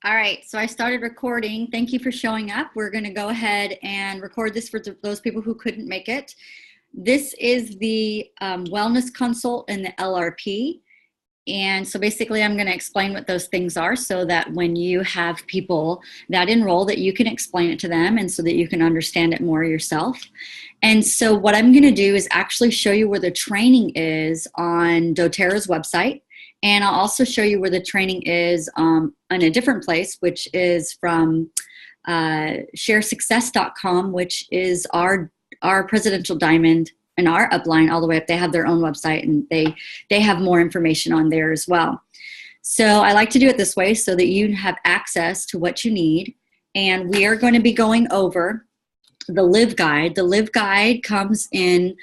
All right, so I started recording. Thank you for showing up. We're going to go ahead and record this for those people who couldn't make it. This is the wellness consult and the LRP. And so basically I'm going to explain what those things are so that when you have people that enroll that you can explain it to them and so that you can understand it more yourself. And so what I'm going to do is actually show you where the training is on Doterra's website. And I'll also show you where the training is on a different place, which is from sharesuccess.com, which is our presidential diamond and our upline all the way up. They have their own website and they have more information on there as well. So I like to do it this way so that you have access to what you need. And we are going to be going over the Live Guide. The Live Guide comes in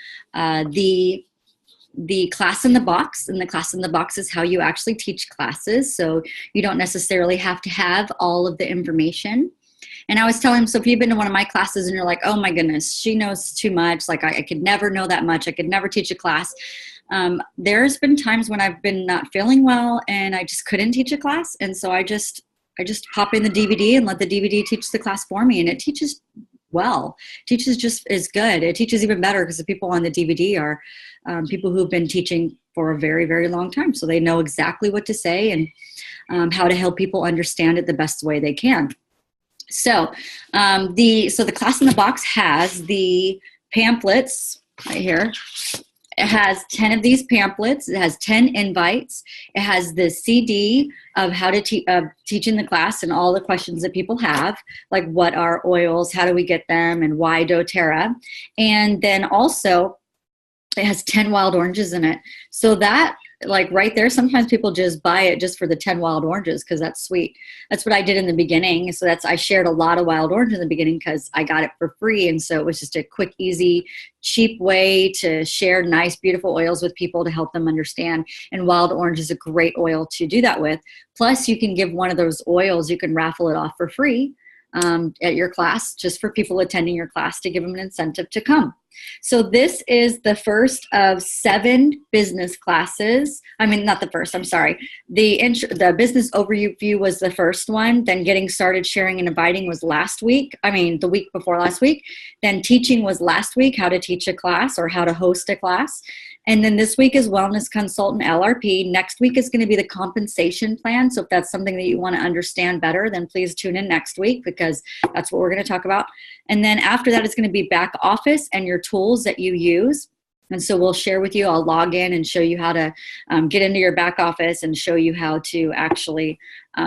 the class in the box, and the class in the box is how you actually teach classes. So you don't necessarily have to have all of the information. And I was telling him, so if you've been to one of my classes and you're like, oh my goodness, she knows too much. Like I could never know that much. I could never teach a class. There's been times when I've been not feeling well and I just couldn't teach a class. And so I just pop in the DVD and let the DVD teach the class for me. And it teaches well. Teaches just as good. It teaches even better because the people on the DVD are people who've been teaching for a very, very long time. So they know exactly what to say and how to help people understand it the best way they can. So the class in the box has the pamphlets right here. It has 10 of these pamphlets. It has 10 invites. It has the CD of how to teach in the class and all the questions that people have, like what are oils, how do we get them, and why doTERRA. And then also it has 10 wild oranges in it. So that, like right there, sometimes people just buy it just for the 10 wild oranges because that's sweet. That's what I did in the beginning. So I shared a lot of wild oranges in the beginning because I got it for free. And so it was just a quick, easy, cheap way to share nice, beautiful oils with people to help them understand. And wild orange is a great oil to do that with. Plus you can give one of those oils, you can raffle it off for free at your class, just for people attending your class to give them an incentive to come. So this is the first of 7 business classes. I mean, not the first, I'm sorry. The business overview was the first one. Then getting started sharing and inviting was last week. I mean, the week before last week. Then teaching was last week, how to teach a class or how to host a class. And then this week is Wellness Consultant LRP. Next week is going to be the compensation plan. So if that's something that you want to understand better, then please tune in next week because that's what we're going to talk about. And then after that, it's going to be back office and your tools that you use. And so we'll share with you, I'll log in and show you how to get into your back office and show you how to actually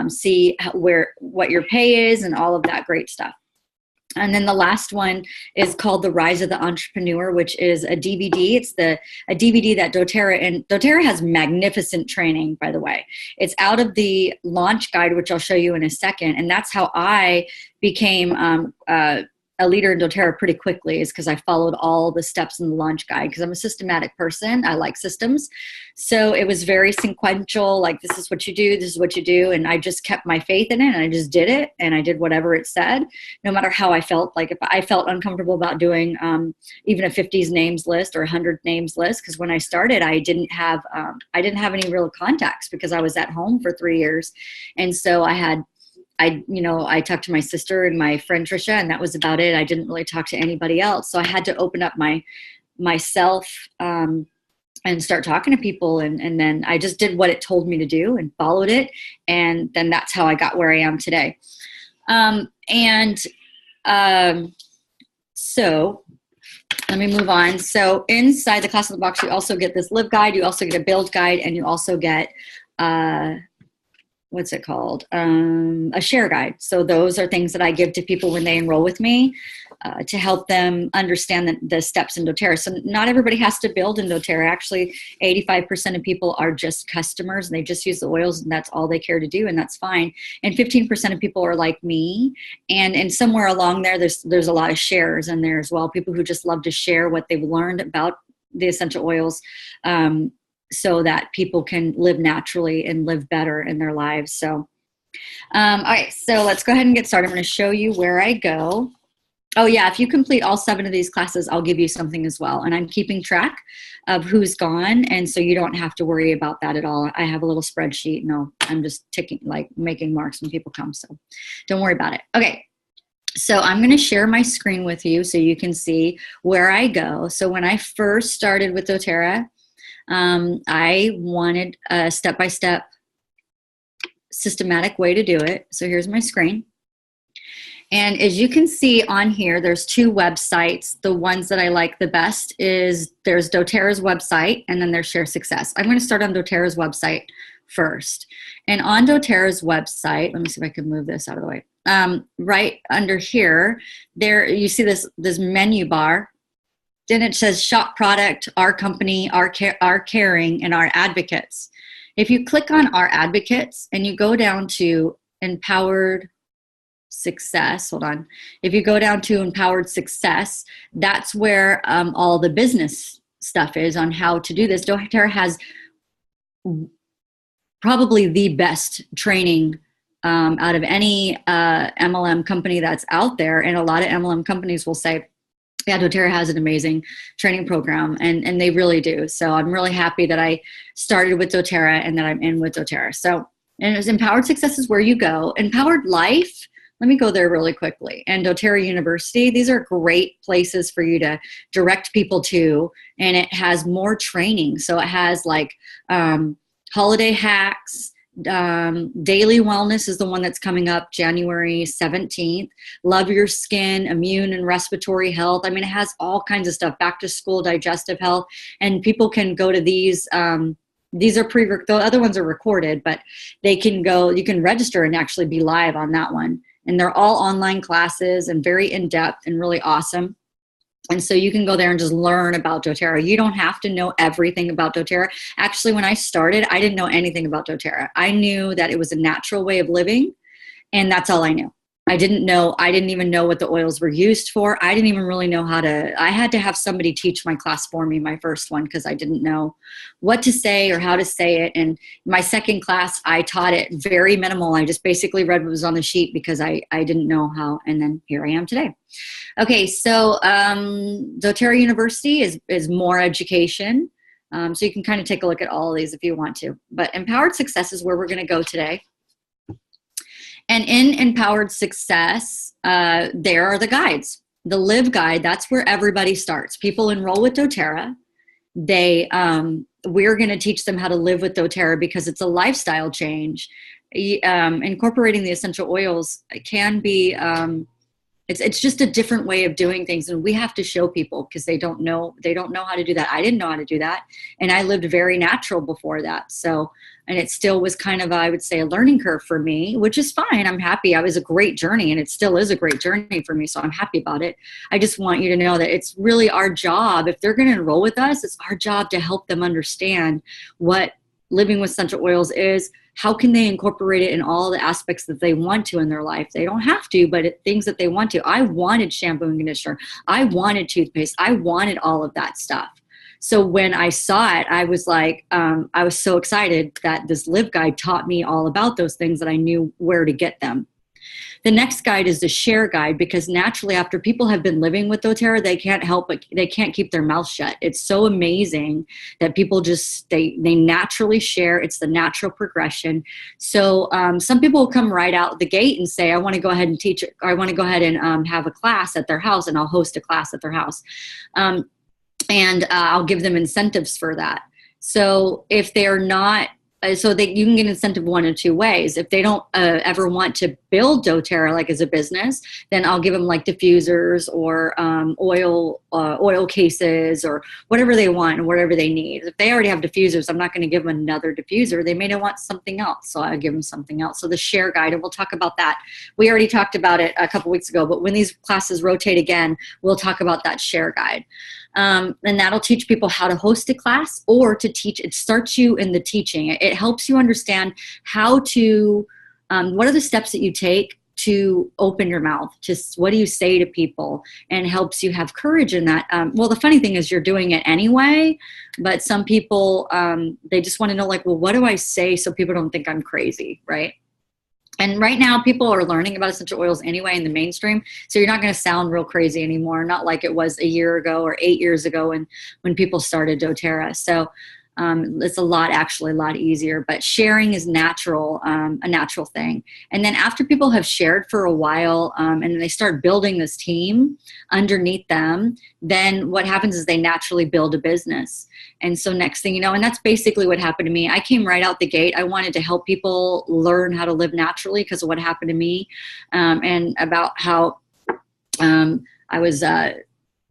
see what your pay is and all of that great stuff. And then the last one is called The Rise of the Entrepreneur, which is a DVD. It's a DVD that doTERRA, and doTERRA has magnificent training, by the way. It's out of the launch guide, which I'll show you in a second. And that's how I became a leader in doTERRA pretty quickly, is because I followed all the steps in the launch guide because I'm a systematic person. I like systems. So it was very sequential, like this is what you do, this is what you do. And I just kept my faith in it and I just did it. And I did whatever it said, no matter how I felt. Like if I felt uncomfortable about doing even a 50s names list or 100 names list, because when I started, I didn't have any real contacts because I was at home for 3 years. And so I talked to my sister and my friend Trisha, and that was about it. I didn't really talk to anybody else. So I had to open up myself and start talking to people. And then I just did what it told me to do and followed it. And then that's how I got where I am today. So let me move on. So inside the class in the box, you also get this Live Guide. You also get a Build Guide, and you also get what's it called? A share guide. So those are things that I give to people when they enroll with me to help them understand the steps in doTERRA. So not everybody has to build in doTERRA. Actually, 85% of people are just customers and they just use the oils and that's all they care to do, and that's fine. And 15% of people are like me. And somewhere along there's a lot of shares in there as well. People who just love to share what they've learned about the essential oils. So that people can live naturally and live better in their lives. So, all right, so let's go ahead and get started. I'm going to show you where I go. Oh yeah, if you complete all 7 of these classes, I'll give you something as well. And I'm keeping track of who's gone. And so you don't have to worry about that at all. I have a little spreadsheet and I'm just ticking, like making marks when people come. So don't worry about it. Okay. So I'm going to share my screen with you so you can see where I go. So when I first started with Doterra, I wanted a step-by-step systematic way to do it. So here's my screen. And as you can see on here, there's 2 websites. The ones that I like the best is there's Doterra's website and then there's Share Success. I'm going to start on Doterra's website first. And on Doterra's website, let me see if I can move this out of the way. Right under here, there you see this menu bar. Then it says shop product, our company, our caring, and our advocates. If you click on our advocates and you go down to empowered success, hold on. If you go down to empowered success, that's where all the business stuff is on how to do this. Doterra has probably the best training out of any MLM company that's out there. And a lot of MLM companies will say, yeah, Doterra has an amazing training program, and they really do. So I'm really happy that I started with Doterra and that I'm in with Doterra. So, and it was Empowered Success is where you go. Empowered Life, let me go there really quickly. And Doterra University, these are great places for you to direct people to, and it has more training. So it has like holiday hacks, daily wellness is the one that's coming up January 17th. Love your skin, immune and respiratory health. I mean, it has all kinds of stuff, back to school, digestive health, and people can go to these. These are the other ones are recorded, but they can go, you can register and actually be live on that one. And they're all online classes and very in-depth and really awesome. And so you can go there and just learn about Doterra. You don't have to know everything about Doterra. Actually, when I started, I didn't know anything about Doterra. I knew that it was a natural way of living, and that's all I knew. I didn't even know what the oils were used for. I didn't even really know I had to have somebody teach my class for me, my first one, because I didn't know what to say or how to say it. And my second class, I taught it very minimal. I just basically read what was on the sheet because I didn't know how. And then here I am today. Okay, so Doterra University is more education. So you can kind of take a look at all of these if you want to. But Empowered Success is where we're going to go today. And in Empowered Success, there are the guides. The Live Guide, that's where everybody starts. People enroll with Doterra. We're going to teach them how to live with Doterra because it's a lifestyle change. Incorporating the essential oils can be, it's just a different way of doing things, and we have to show people because they don't know how to do that. I didn't know how to do that, and I lived very natural before that. So, and it still was kind of, I would say, a learning curve for me, which is fine. I'm happy. It was a great journey, and it still is a great journey for me. So I'm happy about it. I just want you to know that it's really our job. If they're going to enroll with us, it's our job to help them understand what living with essential oils is. How can they incorporate it in all the aspects that they want to in their life? They don't have to, but things that they want to. I wanted shampoo and conditioner. I wanted toothpaste. I wanted all of that stuff. So when I saw it, I was like, I was so excited that this Live Guide taught me all about those things that I knew where to get them. The next guide is the Share Guide, because naturally after people have been living with Doterra, they can't keep their mouth shut. It's so amazing that people just, they naturally share. It's the natural progression. So some people will come right out the gate and say, I want to go ahead and teach, or I want to go ahead and have a class at their house, and I'll host a class at their house. And I'll give them incentives for that. So if they're not, you can get incentive one of 2 ways. If they don't ever want to build Doterra like as a business, then I'll give them like diffusers or oil cases or whatever they want and whatever they need. If they already have diffusers, I'm not going to give them another diffuser. They may want something else, so I'll give them something else. So the Share Guide, and we'll talk about that. We already talked about it a couple weeks ago, but when these classes rotate again, we'll talk about that Share Guide. And that'll teach people how to host a class or to teach. It starts you in the teaching. It helps you understand how to, what are the steps that you take to open your mouth, just what do you say to people, and helps you have courage in that. Well, the funny thing is you're doing it anyway, but some people, they just want to know, like, well, what do I say so people don't think I'm crazy, right? And right now, people are learning about essential oils anyway in the mainstream. So you're not going to sound real crazy anymore, not like it was a year ago or 8 years ago when people started Doterra. So it's actually a lot easier. But sharing is natural, a natural thing. And then after people have shared for a while and they start building this team underneath them, then what happens is they naturally build a business. And so next thing you know, and that's basically what happened to me. I came right out the gate. I wanted to help people learn how to live naturally because of what happened to me, and about how I was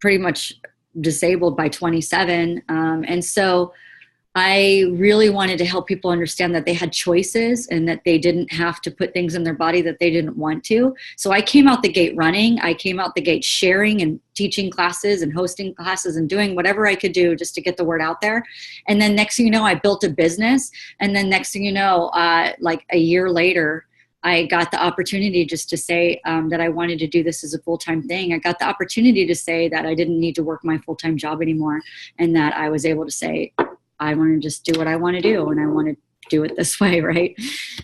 pretty much disabled by 27. And so I really wanted to help people understand that they had choices and that they didn't have to put things in their body that they didn't want to. So I came out the gate running. I came out the gate sharing and teaching classes and hosting classes and doing whatever I could do just to get the word out there. And then next thing you know, I built a business. And then next thing you know, like a year later, I got the opportunity just to say that I wanted to do this as a full-time thing. I got the opportunity to say that I didn't need to work my full-time job anymore, and that I was able to say, I want to just do what I want to do, and I want to do it this way, right?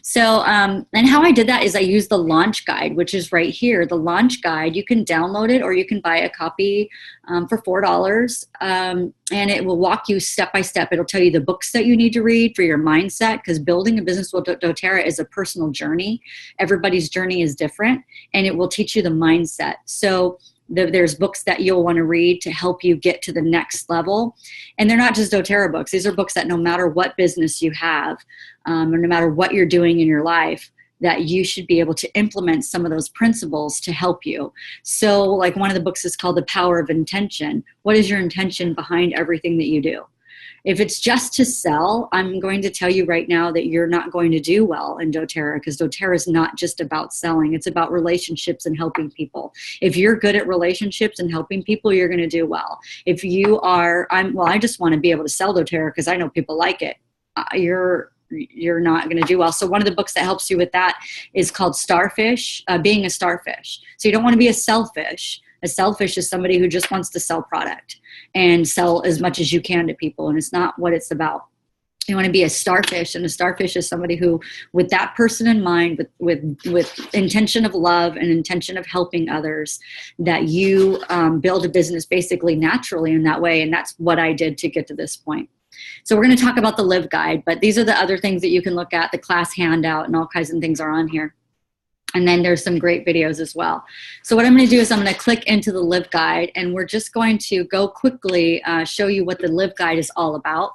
So, and how I did that is I used the launch guide, which is right here. The launch guide, you can download it or you can buy a copy for $4, and it will walk you step by step. It'll tell you the books that you need to read for your mindset, because building a business with doTERRA is a personal journey. Everybody's journey is different, and it will teach you the mindset. So there's books that you'll want to read to help you get to the next level. And they're not just doTERRA books. These are books that no matter what business you have, or no matter what you're doing in your life, that you should be able to implement some of those principles to help you. So like one of the books is called The Power of Intention. What is your intention behind everything that you do? If it's just to sell, I'm going to tell you right now that you're not going to do well in doTERRA, because doTERRA is not just about selling. It's about relationships and helping people. If you're good at relationships and helping people, you're going to do well. If you are, I just want to be able to sell doTERRA because I know people like it. You're not going to do well. So one of the books that helps you with that is called Starfish, Being a Starfish. So you don't want to be a selfish. A selfish is somebody who just wants to sell product and sell as much as you can to people. And it's not what it's about. You want to be a starfish, and a starfish is somebody who, with that person in mind, with intention of love and intention of helping others, that you build a business basically naturally in that way. And that's what I did to get to this point. So we're going to talk about the Live Guide, but these are the other things that you can look at. The class handout and all kinds of things are on here. And then there's some great videos as well. So what I'm going to do is I'm going to click into the Live Guide, and we're just going to go quickly show you what the Live Guide is all about,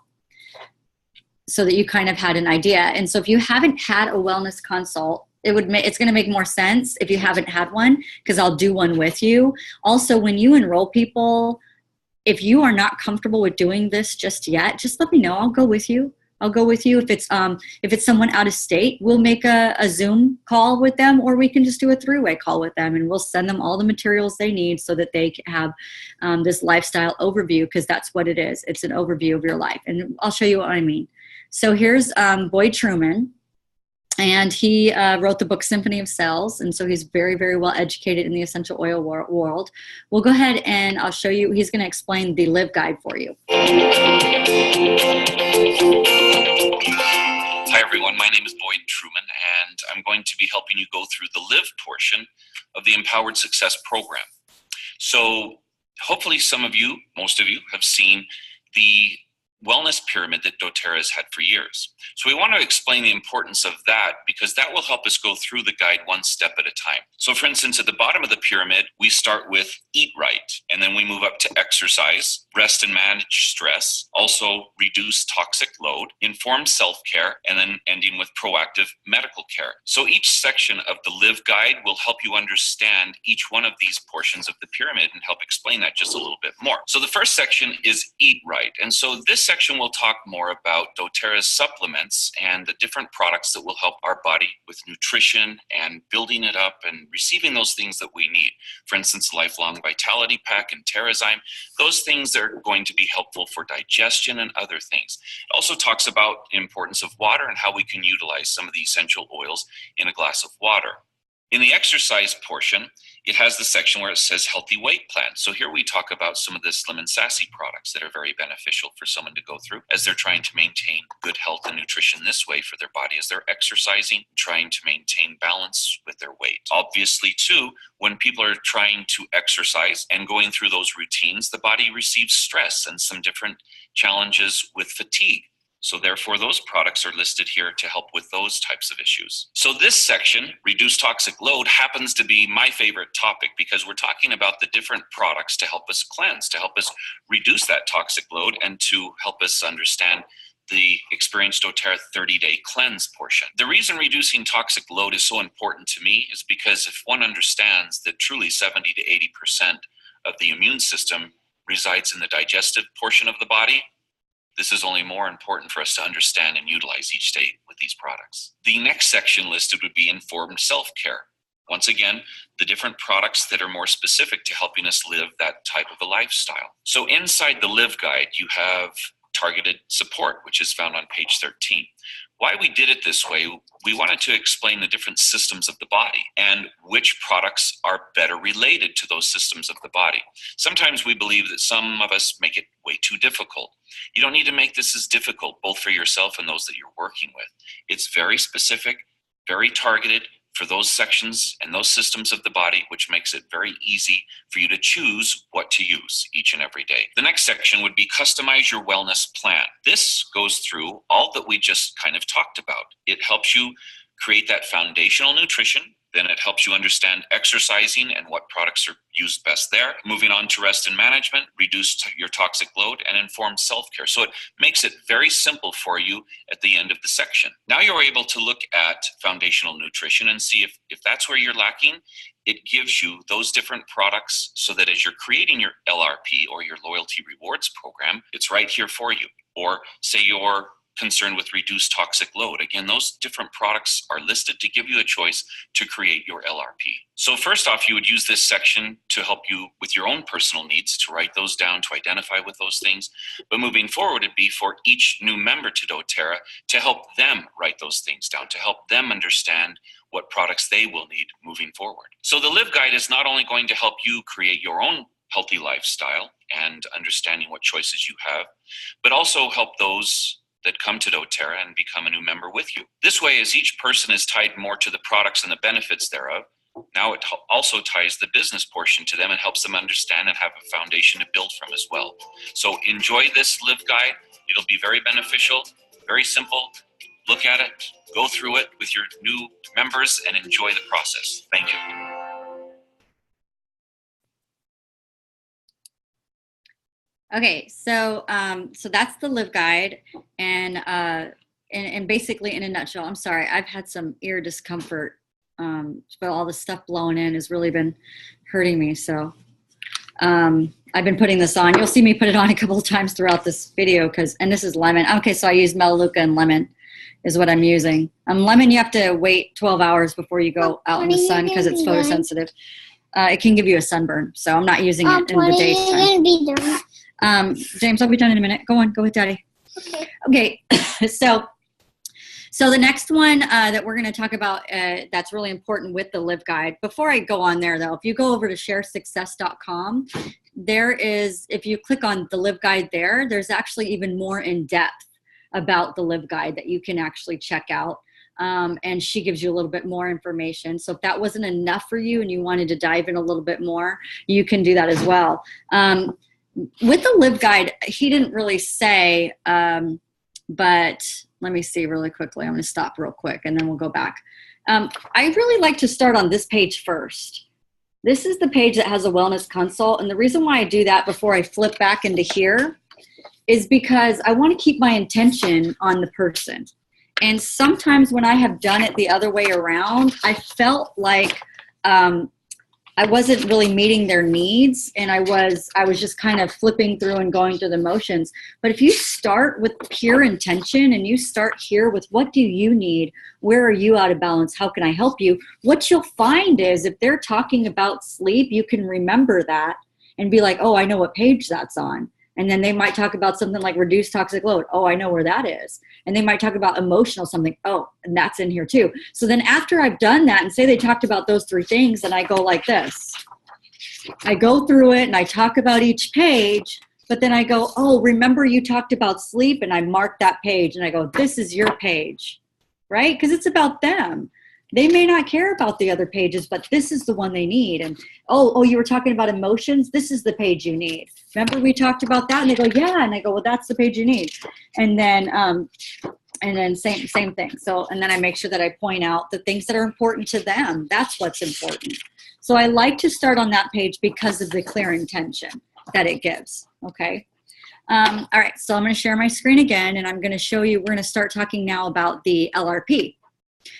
so that you kind of had an idea. And so if you haven't had a wellness consult, it's going to make more sense if you haven't had one, because I'll do one with you. Also, when you enroll people, if you are not comfortable with doing this just yet, just let me know. I'll go with you. I'll go with you. If it's someone out of state, we'll make a Zoom call with them, or we can just do a three-way call with them, and we'll send them all the materials they need so that they can have this lifestyle overview, because that's what it is. It's an overview of your life. And I'll show you what I mean. So here's Boyd Truman, and he wrote the book Symphony of Cells, and so he's very, very well educated in the essential oil world. We'll go ahead and I'll show you. He's going to explain the Live Guide for you. Hi everyone, my name is Boyd Truman, and I'm going to be helping you go through the Live portion of the Empowered Success program. So hopefully some of you, most of you, have seen the wellness pyramid that doTERRA has had for years. So we want to explain the importance of that, because that will help us go through the guide one step at a time. So for instance, at the bottom of the pyramid, we start with eat right, and then we move up to exercise, rest and manage stress, also reduce toxic load, informed self-care, and then ending with proactive medical care. So each section of the Live Guide will help you understand each one of these portions of the pyramid and help explain that just a little bit more. So the first section is eat right. And so this section will talk more about doTERRA's supplements and the different products that will help our body with nutrition and building it up and receiving those things that we need. For instance, Lifelong Vitality Pack and Terrazyme, those things are going to be helpful for digestion and other things. It also talks about the importance of water and how we can utilize some of the essential oils in a glass of water. In the exercise portion, it has the section where it says healthy weight plan. So here we talk about some of the Slim and Sassy products that are very beneficial for someone to go through as they're trying to maintain good health and nutrition this way for their body as they're exercising, trying to maintain balance with their weight. Obviously, too, when people are trying to exercise and going through those routines, the body receives stress and some different challenges with fatigue. So therefore, those products are listed here to help with those types of issues. So this section, Reduce Toxic Load, happens to be my favorite topic because we're talking about the different products to help us cleanse, to help us reduce that toxic load, and to help us understand the Experience Doterra 30-day cleanse portion. The reason reducing toxic load is so important to me is because if one understands that truly 70 to 80% of the immune system resides in the digestive portion of the body, this is only more important for us to understand and utilize each day with these products. The next section listed would be informed self-care. Once again, the different products that are more specific to helping us live that type of a lifestyle. So inside the Live Guide, you have targeted support, which is found on page 13. Why we did it this way, we wanted to explain the different systems of the body and which products are better related to those systems of the body. Sometimes we believe that some of us make it way too difficult. You don't need to make this as difficult, both for yourself and those that you're working with. It's very specific, very targeted for those sections and those systems of the body, which makes it very easy for you to choose what to use each and every day. The next section would be Customize Your Wellness Plan. This goes through all that we just kind of talked about. It helps you create that foundational nutrition. Then it helps you understand exercising and what products are used best there. Moving on to rest and management, reduce your toxic load, and informed self-care. So it makes it very simple for you at the end of the section. Now you're able to look at foundational nutrition and see if that's where you're lacking. It gives you those different products so that as you're creating your LRP or your loyalty rewards program, it's right here for you. Or say you're concerned with reduced toxic load. Again, those different products are listed to give you a choice to create your LRP. So first off, you would use this section to help you with your own personal needs, to write those down, to identify with those things. But moving forward, it'd be for each new member to Doterra to help them write those things down, to help them understand what products they will need moving forward. So the Live Guide is not only going to help you create your own healthy lifestyle and understanding what choices you have, but also help those that come to Doterra and become a new member with you. This way, as each person is tied more to the products and the benefits thereof, now it also ties the business portion to them and helps them understand and have a foundation to build from as well. So enjoy this Live Guide. It'll be very beneficial, very simple. Look at it, go through it with your new members, and enjoy the process. Thank you. Okay, so that's the Live Guide, and basically in a nutshell, I'm sorry, I've had some ear discomfort, but all the stuff blowing in has really been hurting me. So I've been putting this on. You'll see me put it on a couple of times throughout this video and this is lemon. Okay, so I use Melaleuca and lemon is what I'm using. Lemon, you have to wait 12 hours before you go out in the sun because it's photosensitive. It can give you a sunburn, so I'm not using it in the daytime. James, I'll be done in a minute. Go on, go with Daddy. Okay. So the next one that we're going to talk about that's really important with the Live Guide. Before I go on there, though, if you go over to sharesuccess.com, there is, if you click on the Live Guide there's actually even more in depth about the Live Guide that you can actually check out. And she gives you a little bit more information. So if that wasn't enough for you and you wanted to dive in a little bit more, you can do that as well. With the Live Guide, he didn't really say, but let me see really quickly. I'm going to stop real quick and then we'll go back. I really like to start on this page first. This is the page that has a wellness consult. And the reason why I do that before I flip back into here is because I want to keep my intention on the person. And sometimes when I have done it the other way around, I felt like I wasn't really meeting their needs, and I was just kind of flipping through and going through the motions. But if you start with pure intention and you start here with what do you need, where are you out of balance, how can I help you, what you'll find is if they're talking about sleep, you can remember that and be like, oh, I know what page that's on. And then they might talk about something like reduced toxic load. Oh, I know where that is. And they might talk about emotional something. Oh, and that's in here too. So then after I've done that and say they talked about those 3 things, and I go like this. I go through it and I talk about each page, but then I go, oh, remember you talked about sleep, and I mark that page and I go, this is your page, right? Because it's about them. They may not care about the other pages, but this is the one they need. And oh, you were talking about emotions. This is the page you need. Remember we talked about that? And they go, yeah. And I go, well, that's the page you need. And then same thing. So, and then I make sure that I point out the things that are important to them. That's what's important. So I like to start on that page because of the clear intention that it gives. Okay. All right. So I'm going to share my screen again, and I'm going to show you, we're going to start talking now about the LRP.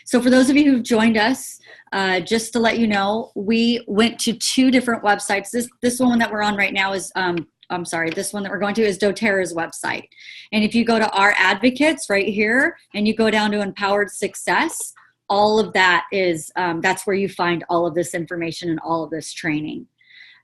So for those of you who've joined us, just to let you know, we went to 2 different websites. This one that we're on right now is, this one that we're going to is Doterra's website. And if you go to our advocates right here and you go down to Empowered Success, all of that is, that's where you find all of this information and all of this training.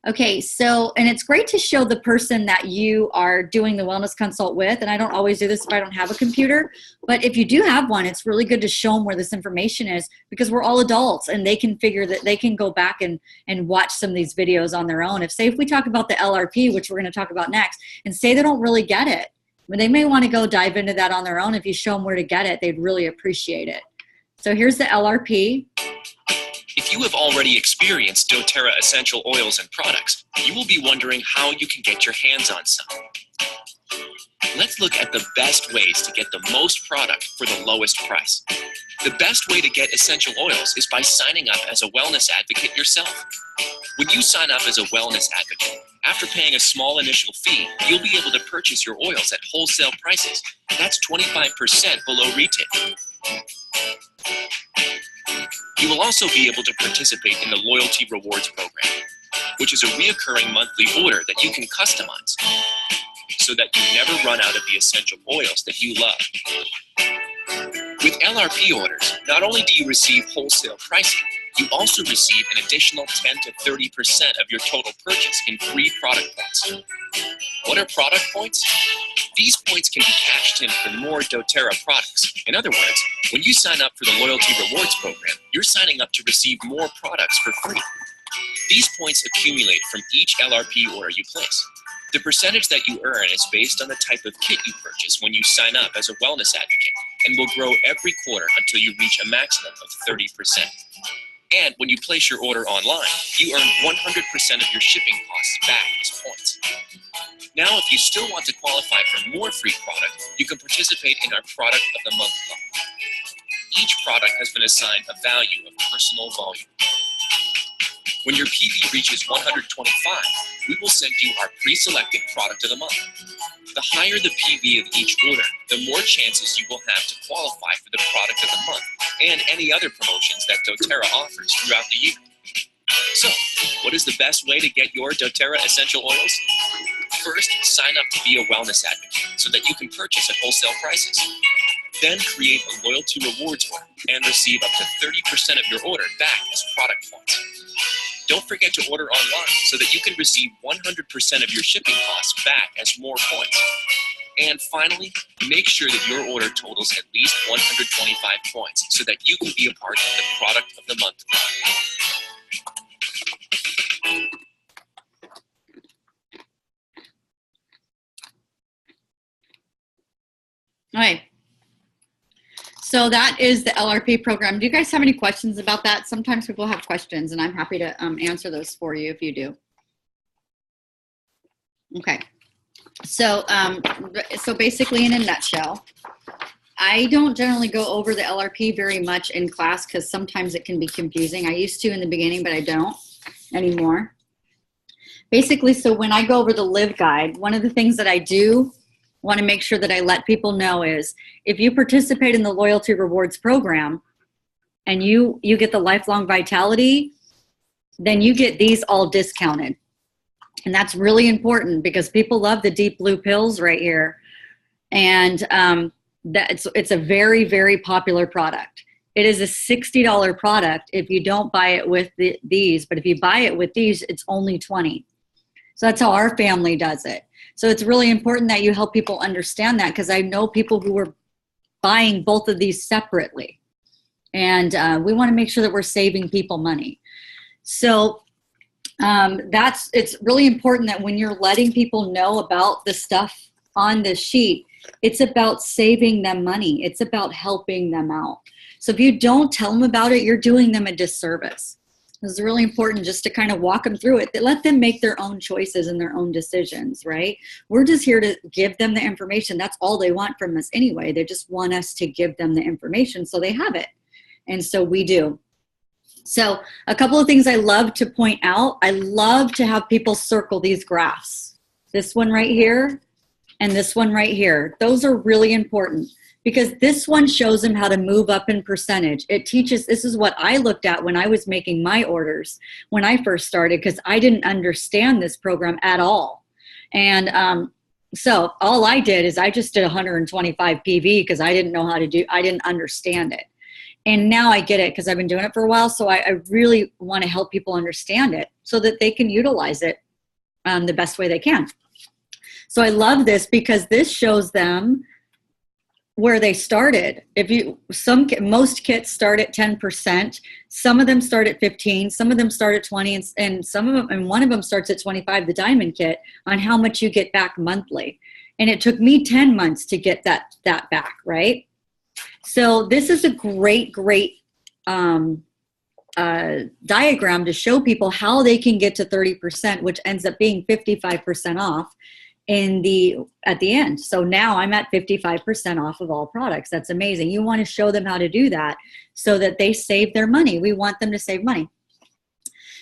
Okay, so, and it's great to show the person that you are doing the wellness consult with, and I don't always do this if I don't have a computer, but if you do have one, it's really good to show them where this information is, because we're all adults and they can figure that they can go back and watch some of these videos on their own. If we talk about the LRP, which we're going to talk about next, and say they don't really get it, they may want to go dive into that on their own. If you show them where to get it, they'd really appreciate it. So here's the LRP. If you have already experienced Doterra essential oils and products, you will be wondering how you can get your hands on some. Let's look at the best ways to get the most product for the lowest price. The best way to get essential oils is by signing up as a wellness advocate yourself. When you sign up as a wellness advocate, after paying a small initial fee, you'll be able to purchase your oils at wholesale prices. That's 25% below retail. You will also be able to participate in the Loyalty Rewards Program, which is a reoccurring monthly order that you can customize so that you never run out of the essential oils that you love. With LRP orders, not only do you receive wholesale pricing, you also receive an additional 10 to 30% of your total purchase in free product points. What are product points? These points can be cashed in for more Doterra products. In other words, when you sign up for the Loyalty Rewards Program, you're signing up to receive more products for free. These points accumulate from each LRP order you place. The percentage that you earn is based on the type of kit you purchase when you sign up as a wellness advocate, and will grow every quarter until you reach a maximum of 30%. And when you place your order online, you earn 100% of your shipping costs back as points. Now, if you still want to qualify for more free product, you can participate in our Product of the Month Club. Each product has been assigned a value of personal volume. When your PV reaches 125, we will send you our pre-selected Product of the Month. The higher the PV of each order, the more chances you will have to qualify for the Product of the Month and any other promotions that Doterra offers throughout the year. So, what is the best way to get your Doterra essential oils? First, sign up to be a wellness advocate so that you can purchase at wholesale prices. Then create a loyalty rewards order and receive up to 30% of your order back as product points. Don't forget to order online so that you can receive 100% of your shipping costs back as more points. And finally, make sure that your order totals at least 125 points so that you can be a part of the Product of the Month club. All right. So that is the LRP program. Do you guys have any questions about that? Sometimes people have questions, and I'm happy to answer those for you if you do. Okay. So, so basically, in a nutshell, I don't generally go over the LRP very much in class because sometimes it can be confusing. I used to in the beginning, but I don't anymore. Basically, so when I go over the Live Guide, one of the things that I do want to make sure that I let people know is if you participate in the Loyalty Rewards Program and you get the Lifelong Vitality, then you get these all discounted. And that's really important because people love the deep blue pills right here. And it's a very, very popular product. It is a $60 product if you don't buy it with these, but if you buy it with these, it's only $20. So that's how our family does it. So it's really important that you help people understand that, because I know people who were buying both of these separately. And we want to make sure that we're saving people money. So it's really important that when you're letting people know about the stuff on this sheet, it's about saving them money. It's about helping them out. So if you don't tell them about it, you're doing them a disservice. It's really important just to kind of walk them through it. Let them make their own choices and their own decisions, right? We're just here to give them the information. That's all they want from us anyway. They just want us to give them the information so they have it. And so we do. So a couple of things I love to point out. I love to have people circle these graphs. This one right here and this one right here. Those are really important, because this one shows them how to move up in percentage. It teaches, this is what I looked at when I was making my orders when I first started, because I didn't understand this program at all. And so all I did is I just did 125 PV because I didn't know how to do, I didn't understand it. And now I get it because I've been doing it for a while. So I really want to help people understand it so that they can utilize it the best way they can. So I love this because this shows them where they started. Most kits start at 10%. Some of them start at 15. Some of them start at 20, and some of them, and one of them starts at 25. The diamond kit, on how much you get back monthly. And it took me 10 months to get that back, right? So this is a great diagram to show people how they can get to 30%, which ends up being 55% off at the end. So now I'm at 55% off of all products. That's amazing. You want to show them how to do that so that they save their money. We want them to save money.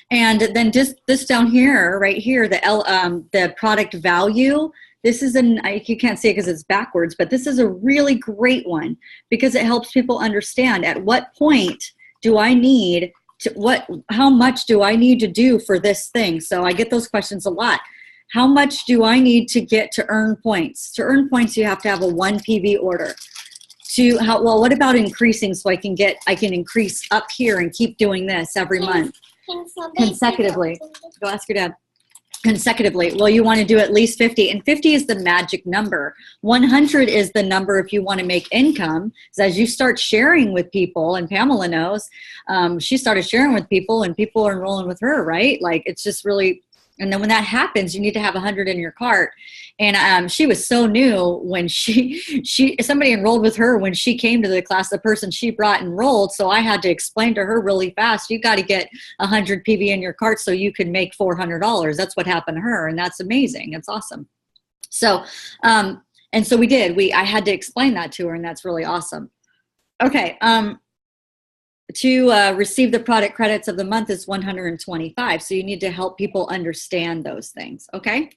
And then just this down here, right here, the product value. This is you can't see it because it's backwards, but this is a really great one because it helps people understand at what point do I need how much do I need to do for this thing? So I get those questions a lot. How much do I need to get to earn points? To earn points, you have to have a 1 PV order. What about increasing so I can increase up here and keep doing this every month consecutively? Go ask your dad. Consecutively. Well, you want to do at least 50, and 50 is the magic number. 100 is the number if you want to make income. So as you start sharing with people, and Pamela knows, she started sharing with people and people are enrolling with her, right? Like it's just really, and then when that happens, you need to have 100 in your cart. And she was so new when somebody enrolled with her when she came to the class, the person she brought enrolled. So I had to explain to her really fast, you got to get 100 PV in your cart so you can make $400. That's what happened to her. And that's amazing. It's awesome. So, and so we did, I had to explain that to her, and that's really awesome. Okay. To receive the product credits of the month is 125. So you need to help people understand those things. Okay.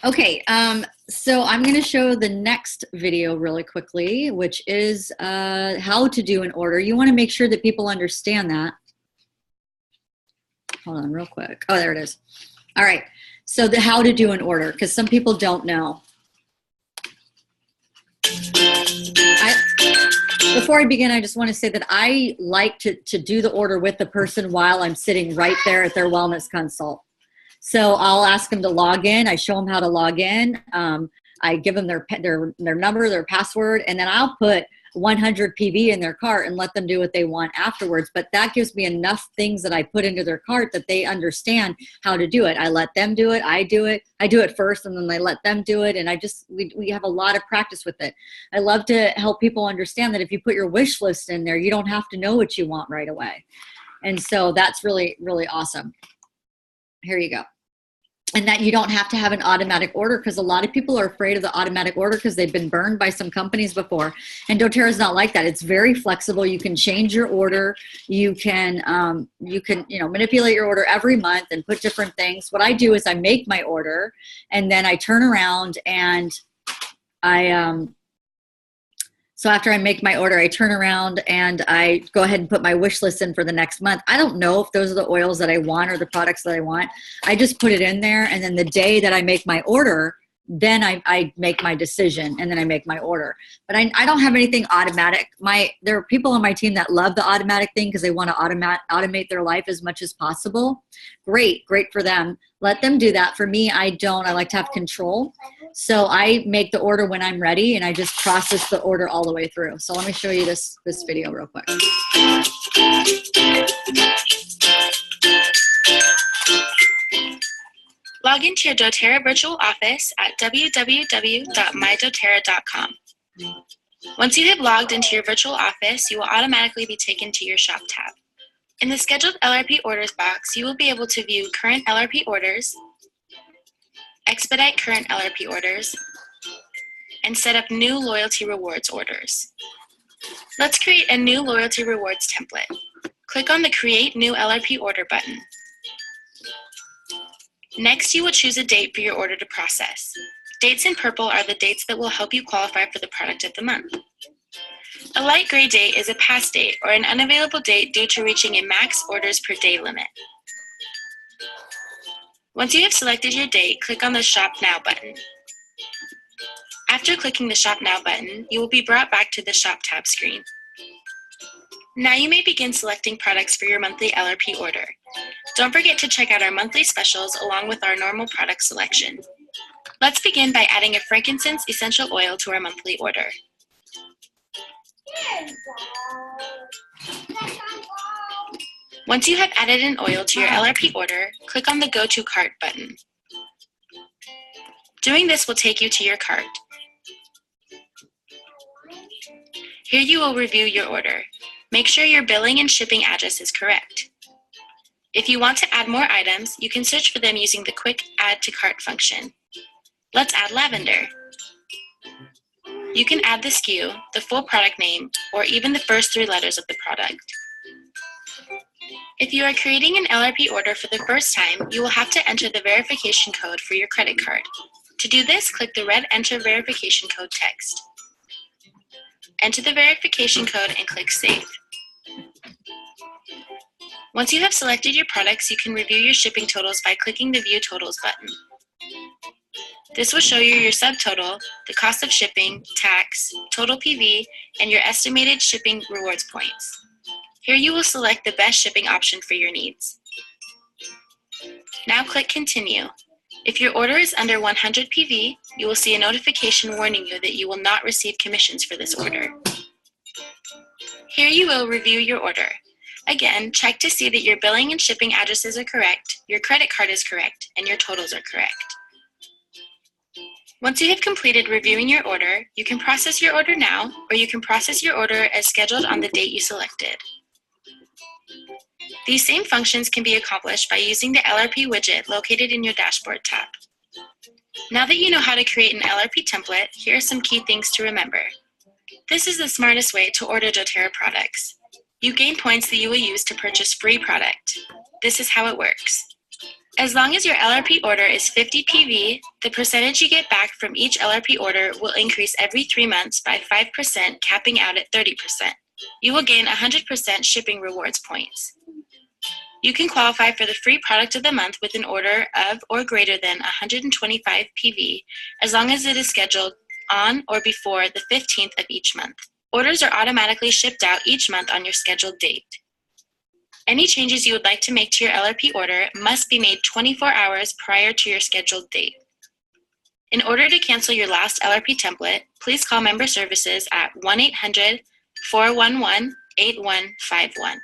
Okay. So I'm going to show the next video really quickly, which is how to do an order. You want to make sure that people understand that. Hold on real quick. Oh, there it is. All right. So the how to do an order, because some people don't know. Before I begin, I just want to say that I like to do the order with the person while I'm sitting right there at their wellness consult. So I'll ask them to log in. I show them how to log in. I give them their number, their password, and then I'll put 100 PV in their cart and let them do what they want afterwards. But that gives me enough things that I put into their cart that they understand how to do it. I let them do it. I do it first, and then I let them do it. And we have a lot of practice with it. I love to help people understand that if you put your wish list in there, you don't have to know what you want right away. And so that's really, really awesome. Here you go. And that you don't have to have an automatic order, because a lot of people are afraid of the automatic order because they've been burned by some companies before. And doTERRA is not like that. It's very flexible. You can change your order. You can manipulate your order every month and put different things. What I do is I make my order, and then I turn around and so after I make my order, I turn around and I go ahead and put my wish list in for the next month. I don't know if those are the oils that I want or the products that I want. I just put it in there, and then the day that I make my order, then I make my decision and then I make my order. But I don't have anything automatic. There are people on my team that love the automatic thing because they want to automate their life as much as possible. Great for them. Let them do that. For me, I don't. I like to have control. So I make the order when I'm ready and I just process the order all the way through. So let me show you this video real quick. Log into your Doterra virtual office at www.mydoterra.com. Once you have logged into your virtual office, you will automatically be taken to your Shop tab. In the Scheduled LRP Orders box, you will be able to view current LRP orders, expedite current LRP orders, and set up new loyalty rewards orders. Let's create a new loyalty rewards template. Click on the Create New LRP Order button. Next, you will choose a date for your order to process. Dates in purple are the dates that will help you qualify for the product of the month. A light gray date is a past date or an unavailable date due to reaching a max orders per day limit. Once you have selected your date, click on the Shop Now button. After clicking the Shop Now button, you will be brought back to the Shop tab screen. Now you may begin selecting products for your monthly LRP order. Don't forget to check out our monthly specials along with our normal product selection. Let's begin by adding a frankincense essential oil to our monthly order. Once you have added an oil to your LRP order, click on the Go to Cart button. Doing this will take you to your cart. Here you will review your order. Make sure your billing and shipping address is correct. If you want to add more items, you can search for them using the Quick Add to Cart function. Let's add lavender. You can add the SKU, the full product name, or even the first 3 letters of the product. If you are creating an LRP order for the first time, you will have to enter the verification code for your credit card. To do this, click the red Enter Verification Code text. Enter the verification code and click Save. Once you have selected your products, you can review your shipping totals by clicking the View Totals button. This will show you your subtotal, the cost of shipping, tax, total PV, and your estimated shipping rewards points. Here you will select the best shipping option for your needs. Now click Continue. If your order is under 100 PV, you will see a notification warning you that you will not receive commissions for this order. Here you will review your order. Again, check to see that your billing and shipping addresses are correct, your credit card is correct, and your totals are correct. Once you have completed reviewing your order, you can process your order now, or you can process your order as scheduled on the date you selected. These same functions can be accomplished by using the LRP widget located in your Dashboard tab. Now that you know how to create an LRP template, here are some key things to remember. This is the smartest way to order Doterra products. You gain points that you will use to purchase free product. This is how it works. As long as your LRP order is 50 PV, the percentage you get back from each LRP order will increase every 3 months by 5%, capping out at 30%. You will gain 100% shipping rewards points. You can qualify for the free product of the month with an order of or greater than 125 PV, as long as it is scheduled on or before the 15th of each month. Orders are automatically shipped out each month on your scheduled date. Any changes you would like to make to your LRP order must be made 24 hours prior to your scheduled date. In order to cancel your last LRP template, please call Member Services at 1-800-411-8151.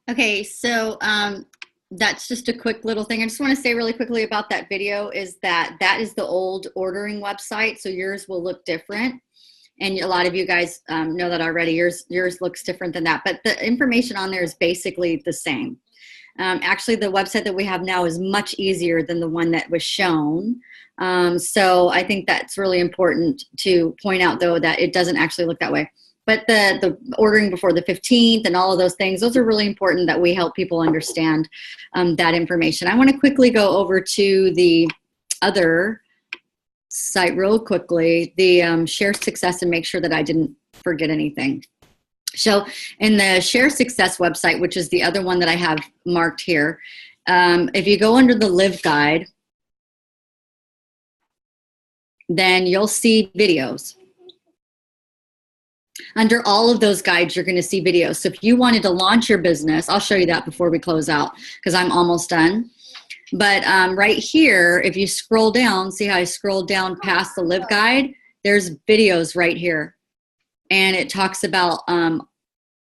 Okay, so that's just a quick little thing. I just want to say really quickly about that video is that is the old ordering website, so yours will look different. And a lot of you guys know that already. Yours looks different than that, but the information on there is basically the same. Actually, the website that we have now is much easier than the one that was shown. So I think that's really important to point out, though, that it doesn't actually look that way. But the ordering before the 15th and all of those things, those are really important that we help people understand that information. I want to quickly go over to the other site real quickly, the Share Success, and make sure that I didn't forget anything. So in the Share Success website, which is the other one that I have marked here, If you go under the Live Guide, then you'll see videos. Under all of those guides, you're going to see videos. So if you wanted to launch your business, I'll show you that before we close out because I'm almost done. But right here, if you scroll down, see how I scrolled down past the Live Guide? There's videos right here. And it talks about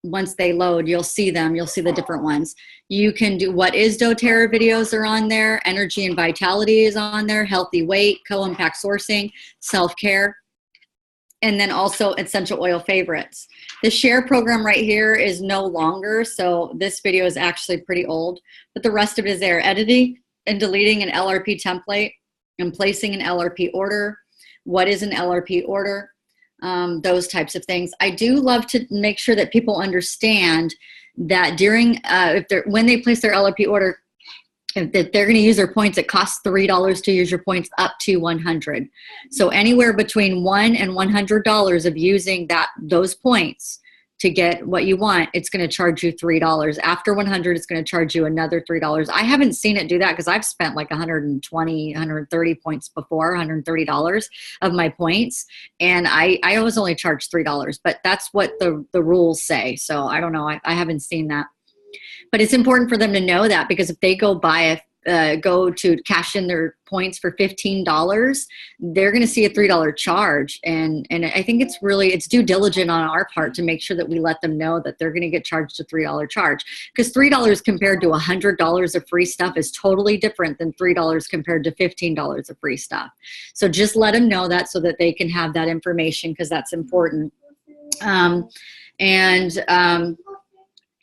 once they load, you'll see them. You'll see the different ones. You can do what is doTERRA videos are on there. Energy and vitality is on there. Healthy weight, co-impact sourcing, self-care. And then also essential oil favorites. The share program right here is no longer, so this video is actually pretty old, but the rest of it is there. Editing and deleting an LRP template and placing an LRP order. What is an LRP order? Those types of things. I do love to make sure that people understand that during, when they place their LRP order, if they're going to use their points, it costs $3 to use your points up to $100. So anywhere between $1 and $100 of using those points to get what you want, it's going to charge you $3. After 100, it's going to charge you another $3. I haven't seen it do that because I've spent like 120, 130 points before, $130 of my points. And I was only charged $3, but that's what the rules say. So I don't know. I haven't seen that. But it's important for them to know that because if they go go to cash in their points for $15, they're going to see a $3 charge. And I think it's due diligent on our part to make sure that we let them know that they're going to get charged a $3 charge, because $3 compared to $100 of free stuff is totally different than $3 compared to $15 of free stuff. So just let them know that so that they can have that information, because that's important.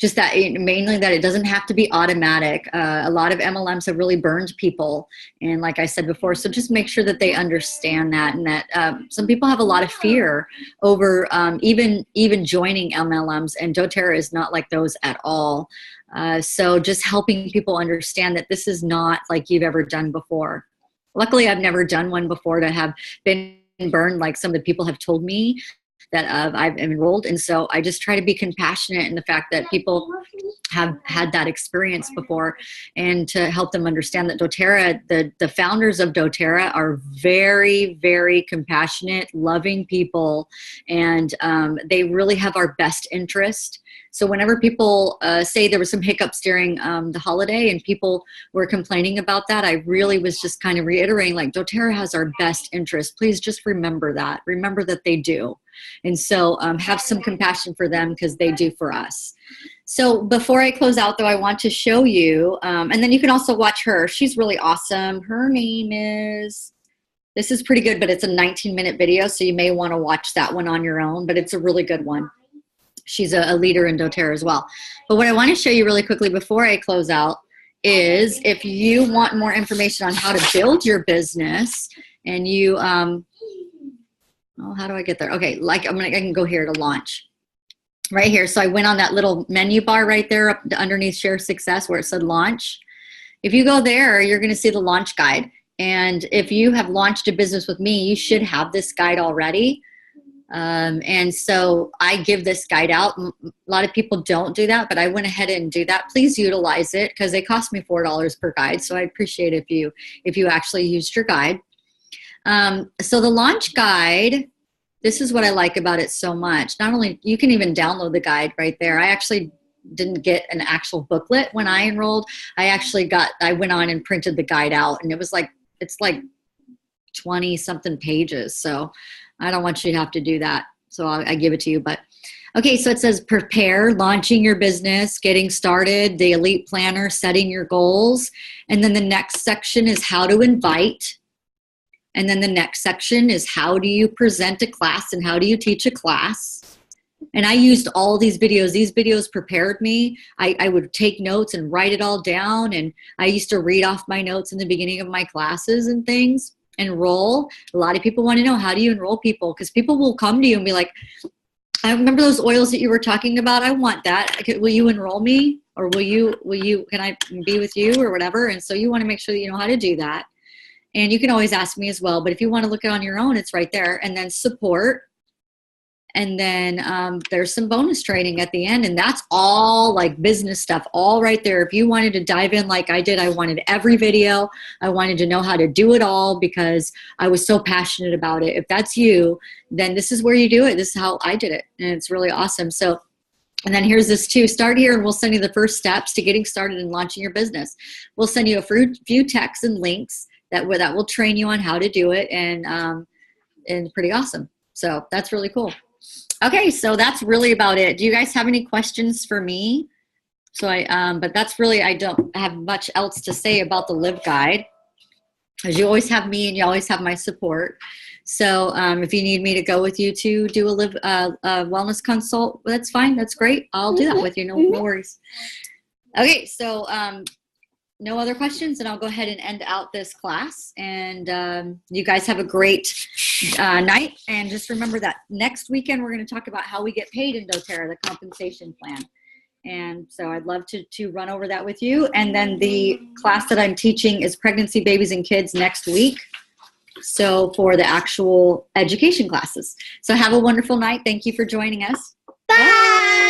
Just that, mainly that it doesn't have to be automatic. A lot of MLMs have really burned people. And like I said before, so just make sure that they understand that, and that some people have a lot of fear over even joining MLMs, and doTERRA is not like those at all. So just helping people understand that this is not like you've ever done before. Luckily, I've never done one before to have been burned like some of the people have told me that I've enrolled. And so I just try to be compassionate in the fact that people have had that experience before, and to help them understand that doTERRA, the founders of doTERRA are very, very compassionate, loving people, and they really have our best interest. So whenever people say there were some hiccups during the holiday and people were complaining about that, I really was just kind of reiterating, like, doTERRA has our best interest. Please just remember that. Remember that they do. And so have some compassion for them, because they do for us. So before I close out, though, I want to show you, and then you can also watch her. She's really awesome. Her name is, this is pretty good, but it's a 19-minute video, so you may want to watch that one on your own, but it's a really good one. She's a leader in doTERRA as well. But what I want to show you really quickly before I close out is, if you want more information on how to build your business, and you, oh, how do I get there? Okay, like I can go here to launch. Right here. So I went on that little menu bar right there up underneath Share Success where it said launch. If you go there, you're going to see the launch guide. And if you have launched a business with me, you should have this guide already. And so I give this guide out. A lot of people don't do that, but I went ahead and do that. Please utilize it, because they cost me $4 per guide. So I appreciate if you actually used your guide. So the launch guide, this is what I like about it so much. Not only, you can even download the guide right there. I actually didn't get an actual booklet when I enrolled. I went on and printed the guide out, and it's like 20 something pages. So I don't want you to have to do that. So I give it to you. But okay, so it says prepare, launching your business, getting started, the elite planner, setting your goals. And then the next section is how to invite. And then the next section is how do you present a class and how do you teach a class. And I used all these videos. These videos prepared me. I would take notes and write it all down. And I used to read off my notes in the beginning of my classes and things. Enroll. A lot of people want to know, how do you enroll people? Because people will come to you and be like, I remember those oils that you were talking about. I want that. Will you enroll me? Or can I be with you or whatever? And so you want to make sure that you know how to do that. And you can always ask me as well. But if you want to look it on your own, it's right there. And then support. And then there's some bonus training at the end, and that's all like business stuff, all right there. If you wanted to dive in like I did, I wanted every video. I wanted to know how to do it all because I was so passionate about it. If that's you, then this is where you do it. This is how I did it, and it's really awesome. So, and then here's this too. Start here and we'll send you the first steps to getting started and launching your business. We'll send you a few texts and links that will train you on how to do it, and pretty awesome. So that's really cool. Okay, so that's really about it. Do you guys have any questions for me? So but that's really, I don't have much else to say about the Live Guide, because you always have me and you always have my support. So if you need me to go with you to do a wellness consult, that's fine. That's great. I'll do that with you. No worries. Okay, so no other questions, and I'll go ahead and end out this class. And you guys have a great night. And just remember that next weekend, we're going to talk about how we get paid in doTERRA, the compensation plan. And so I'd love to run over that with you. And then the class that I'm teaching is pregnancy, babies, and kids next week. So for the actual education classes. So have a wonderful night. Thank you for joining us. Bye.